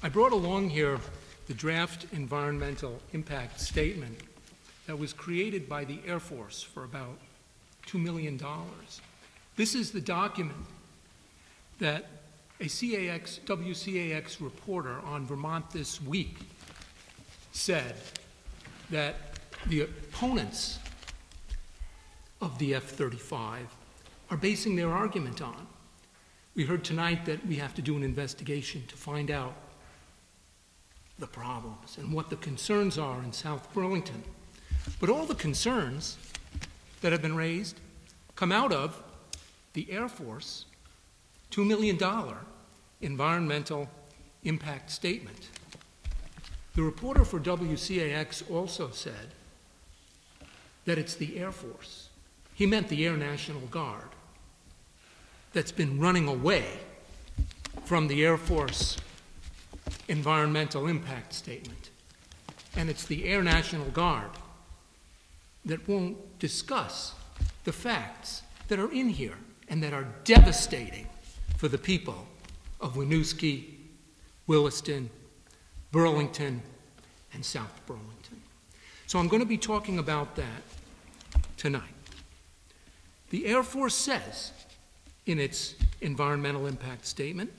I brought along here the draft environmental impact statement that was created by the Air Force for about $2 million. This is the document that a WCAX reporter on Vermont This Week said that the opponents of the F-35 are basing their argument on. We heard tonight that we have to do an investigation to find out the problems and what the concerns are in South Burlington. But all the concerns that have been raised come out of the Air Force $2 million environmental impact statement. The reporter for WCAX also said that it's the Air Force, he meant the Air National Guard, that's been running away from the Air Force environmental impact statement. And it's the Air National Guard that won't discuss the facts that are in here and that are devastating for the people of Winooski, Williston, Burlington, and South Burlington. So I'm going to be talking about that tonight. The Air Force says in its environmental impact statement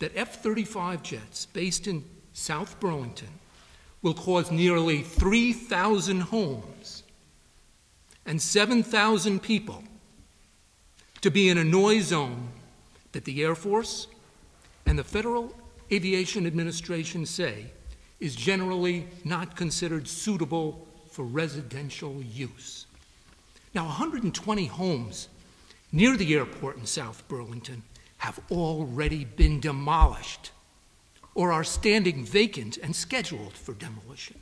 that F-35 jets based in South Burlington will cause nearly 3,000 homes and 7,000 people to be in a noise zone that the Air Force and the Federal Aviation Administration say is generally not considered suitable for residential use. Now, 120 homes near the airport in South Burlington have already been demolished or are standing vacant and scheduled for demolition.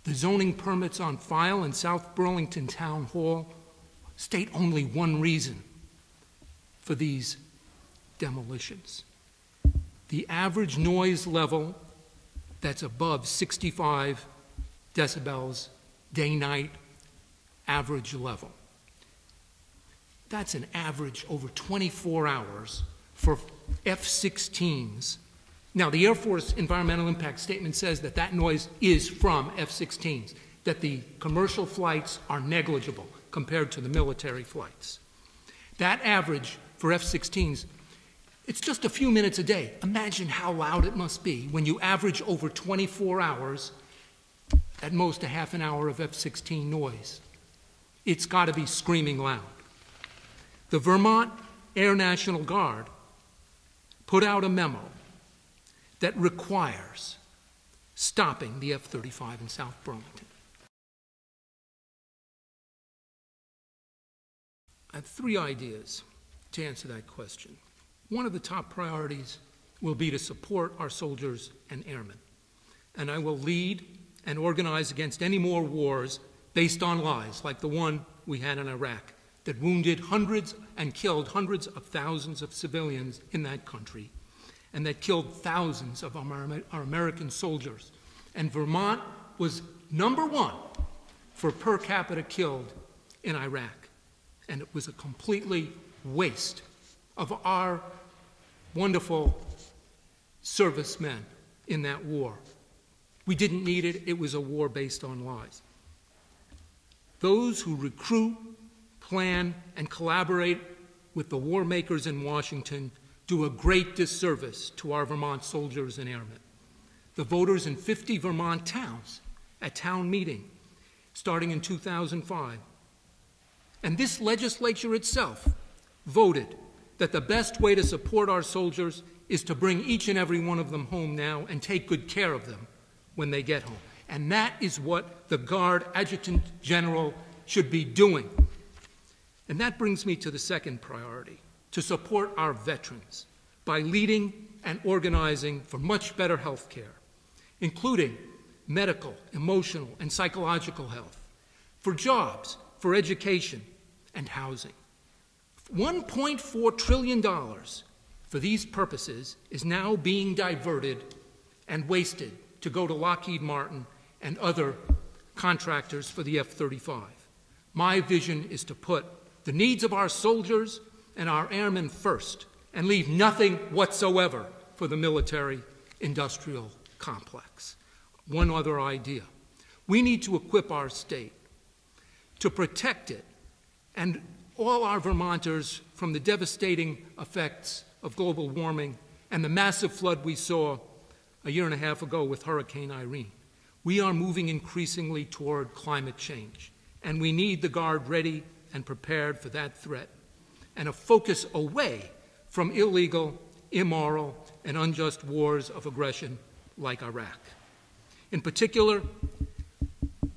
The zoning permits on file in South Burlington Town Hall state only one reason for these demolitions: the average noise level that's above 65 decibels, day-night average level. That's an average over 24 hours for F-16s. Now, the Air Force environmental impact statement says that that noise is from F-16s, that the commercial flights are negligible compared to the military flights. That average for F-16s, it's just a few minutes a day. Imagine how loud it must be when you average over 24 hours, at most a half an hour of F-16 noise. It's got to be screaming loud. The Vermont Air National Guard put out a memo that requires stopping the F-35 in South Burlington. I have three ideas to answer that question. One of the top priorities will be to support our soldiers and airmen. And I will lead and organize against any more wars based on lies like the one we had in Iraq that wounded hundreds and killed hundreds of thousands of civilians in that country, and that killed thousands of our American soldiers. And Vermont was #1 for per capita killed in Iraq. And it was a completely waste of our wonderful servicemen in that war. We didn't need it. It was a war based on lies. Those who recruit, plan, and collaborate with the war makers in Washington do a great disservice to our Vermont soldiers and airmen. The voters in 50 Vermont towns at town meeting starting in 2005, and this legislature itself voted that the best way to support our soldiers is to bring each and every one of them home now and take good care of them when they get home. And that is what the Guard Adjutant General should be doing. And that brings me to the second priority: to support our veterans by leading and organizing for much better health care, including medical, emotional, and psychological health, for jobs, for education, and housing. $1.4 trillion for these purposes is now being diverted and wasted to go to Lockheed Martin and other contractors for the F-35. My vision is to put the needs of our soldiers and our airmen first and leave nothing whatsoever for the military industrial complex. One other idea. We need to equip our state to protect it and all our Vermonters from the devastating effects of global warming and the massive flood we saw a year and a half ago with Hurricane Irene. We are moving increasingly toward climate change, and we need the Guard ready and prepared for that threat, and a focus away from illegal, immoral, and unjust wars of aggression like Iraq. In particular,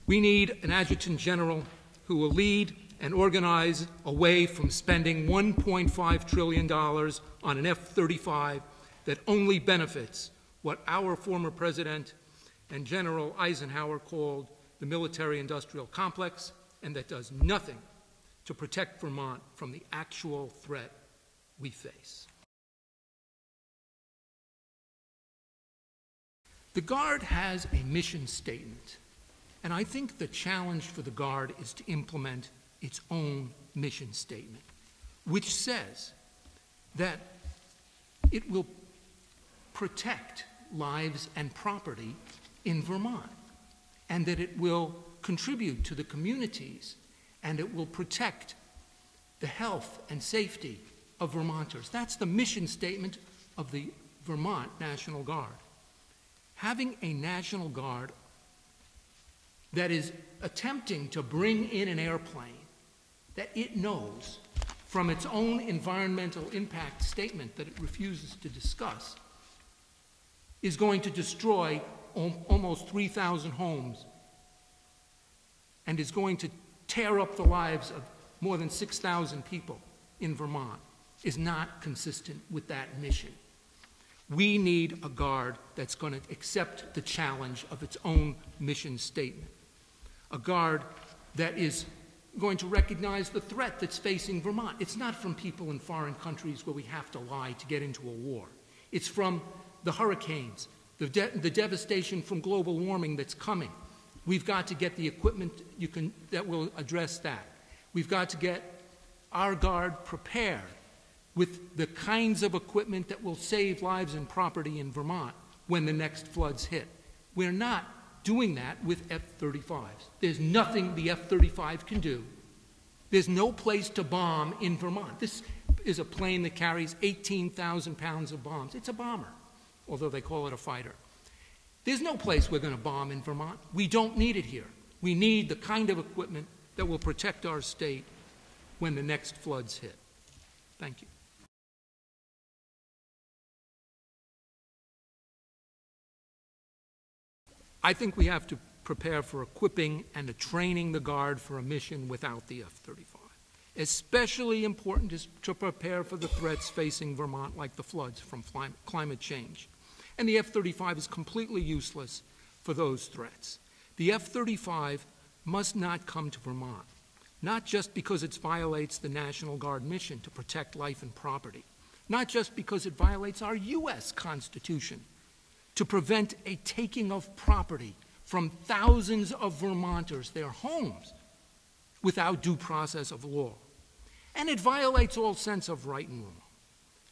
we need an Adjutant General who will lead and organize away from spending $1.5 trillion on an F-35 that only benefits what our former President and General Eisenhower called the military-industrial complex, and that does nothing to protect Vermont from the actual threat we face. The Guard has a mission statement, and I think the challenge for the Guard is to implement its own mission statement, which says that it will protect lives and property in Vermont, and that it will contribute to the communities, and it will protect the health and safety of Vermonters. That's the mission statement of the Vermont National Guard. Having a National Guard that is attempting to bring in an airplane that it knows from its own environmental impact statement that it refuses to discuss is going to destroy almost 3,000 homes and is going to tear up the lives of more than 6,000 people in Vermont is not consistent with that mission. We need a Guard that's going to accept the challenge of its own mission statement. A Guard that is going to recognize the threat that's facing Vermont. It's not from people in foreign countries where we have to lie to get into a war. It's from the hurricanes, the devastation from global warming that's coming. We've got to get the equipment that will address that. We've got to get our Guard prepared with the kinds of equipment that will save lives and property in Vermont when the next floods hit. We're not doing that with F-35s. There's nothing the F-35 can do. There's no place to bomb in Vermont. This is a plane that carries 18,000 pounds of bombs. It's a bomber, although they call it a fighter. There's no place we're going to bomb in Vermont. We don't need it here. We need the kind of equipment that will protect our state when the next floods hit. Thank you. I think we have to prepare for equipping and training the Guard for a mission without the F-35. Especially important is to prepare for the threats facing Vermont, like the floods from climate change. And the F-35 is completely useless for those threats. The F-35 must not come to Vermont, not just because it violates the National Guard mission to protect life and property, not just because it violates our U.S. Constitution to prevent a taking of property from thousands of Vermonters, their homes, without due process of law. And it violates all sense of right and wrong.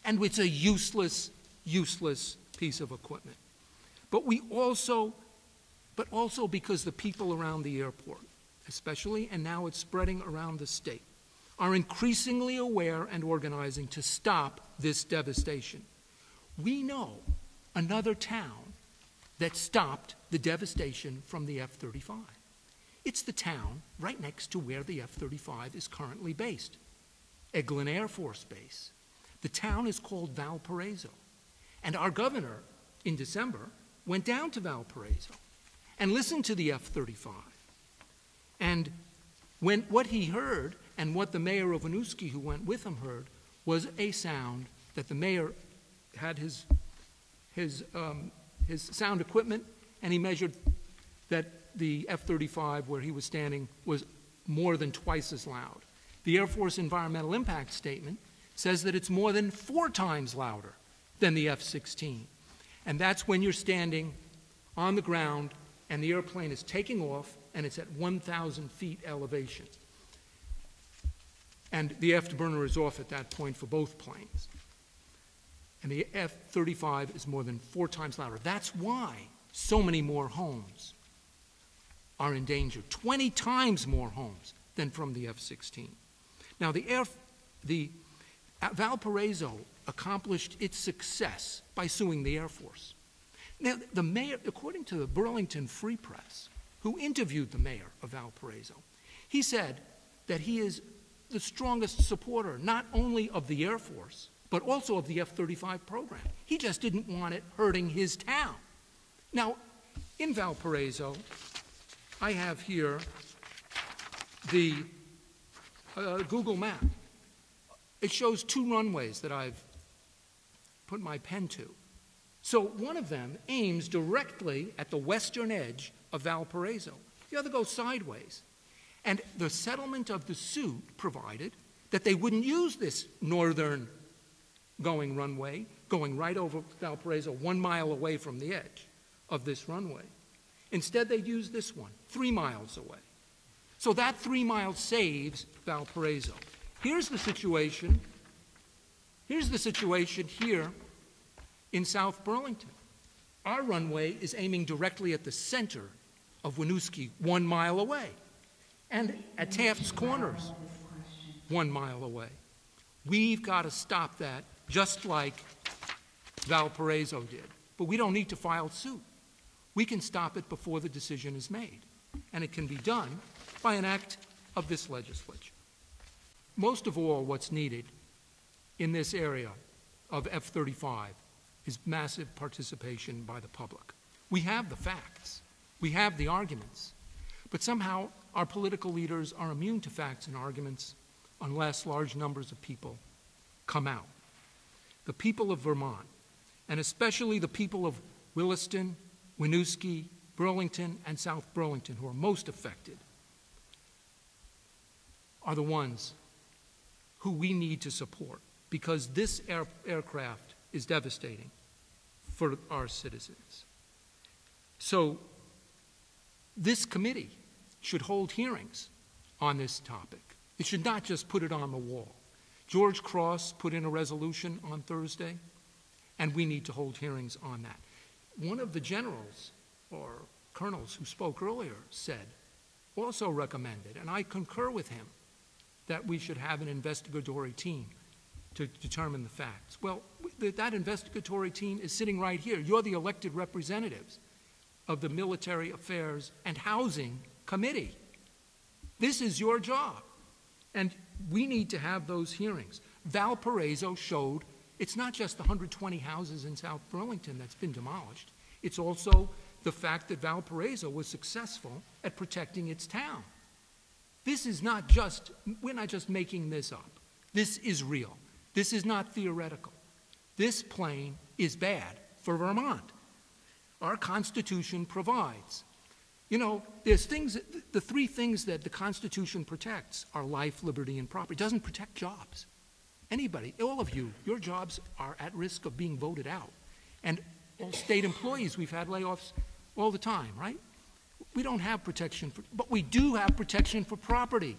And it's a useless, useless piece of equipment. But also because the people around the airport, especially, and now it's spreading around the state, are increasingly aware and organizing to stop this devastation. We know another town that stopped the devastation from the F-35. It's the town right next to where the F-35 is currently based, Eglin Air Force Base. The town is called Valparaiso. And our governor, in December, went down to Valparaiso and listened to the F-35. And what he heard, and what the mayor of Winooski, who went with him, heard, was a sound that the mayor had his sound equipment, and he measured that the F-35 where he was standing was more than twice as loud. The Air Force Environmental Impact Statement says that it's more than 4 times louder than the F-16. And that's when you're standing on the ground and the airplane is taking off and it's at 1,000 feet elevation. And the afterburner is off at that point for both planes. And the F-35 is more than 4 times louder. That's why so many more homes are in danger, 20 times more homes than from the F-16. Now, Valparaiso accomplished its success by suing the Air Force. Now, the mayor, according to the Burlington Free Press, who interviewed the mayor of Valparaiso, he said that he is the strongest supporter not only of the Air Force, but also of the F-35 program. He just didn't want it hurting his town. Now, in Valparaiso, I have here the Google map. It shows 2 runways that I've put my pen to. So one of them aims directly at the western edge of Valparaiso. The other goes sideways. And the settlement of the suit provided that they wouldn't use this northern going runway, going right over Valparaiso, 1 mile away from the edge of this runway. Instead, they'd use this one, 3 miles away. So that 3 miles saves Valparaiso. Here's the situation here in South Burlington. Our runway is aiming directly at the center of Winooski, 1 mile away. And at Taft's Corners, 1 mile away. We've got to stop that, just like Valparaiso did. But we don't need to file suit. We can stop it before the decision is made. And it can be done by an act of this legislature. Most of all, what's needed in this area of F-35 is massive participation by the public. We have the facts. We have the arguments. But somehow our political leaders are immune to facts and arguments unless large numbers of people come out. The people of Vermont, and especially the people of Williston, Winooski, Burlington, and South Burlington, who are most affected, are the ones who we need to support, because this aircraft is devastating for our citizens. So this committee should hold hearings on this topic. It should not just put it on the wall. George Cross put in a resolution on Thursday, and we need to hold hearings on that. One of the generals or colonels who spoke earlier said, also recommended, and I concur with him, that we should have an investigatory team to determine the facts. Well, that investigatory team is sitting right here. You're the elected representatives of the Military Affairs and Housing Committee. This is your job, and we need to have those hearings. Valparaiso showed it's not just the 120 houses in South Burlington that's been demolished. It's also the fact that Valparaiso was successful at protecting its town. This is not just, we're not just making this up. This is real. This is not theoretical. This plane is bad for Vermont. Our Constitution provides. You know, there's things, the 3 things that the Constitution protects are life, liberty, and property. It doesn't protect jobs. Anybody, all of you, your jobs are at risk of being voted out. And all state employees, we've had layoffs all the time, right? We don't have protection, but we do have protection for property.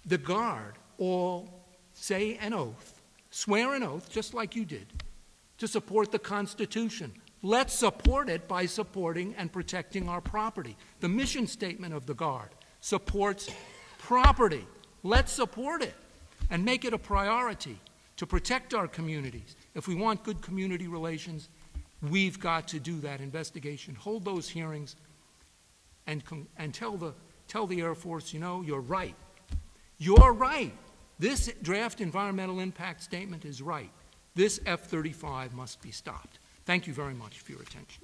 The Guard all say an oath, swear an oath, just like you did, to support the Constitution. Let's support it by supporting and protecting our property. The mission statement of the Guard supports property. Let's support it and make it a priority to protect our communities. If we want good community relations, we've got to do that investigation, hold those hearings, and tell the Air Force, you know, you're right. You're right. This draft environmental impact statement is right. This F-35 must be stopped. Thank you very much for your attention.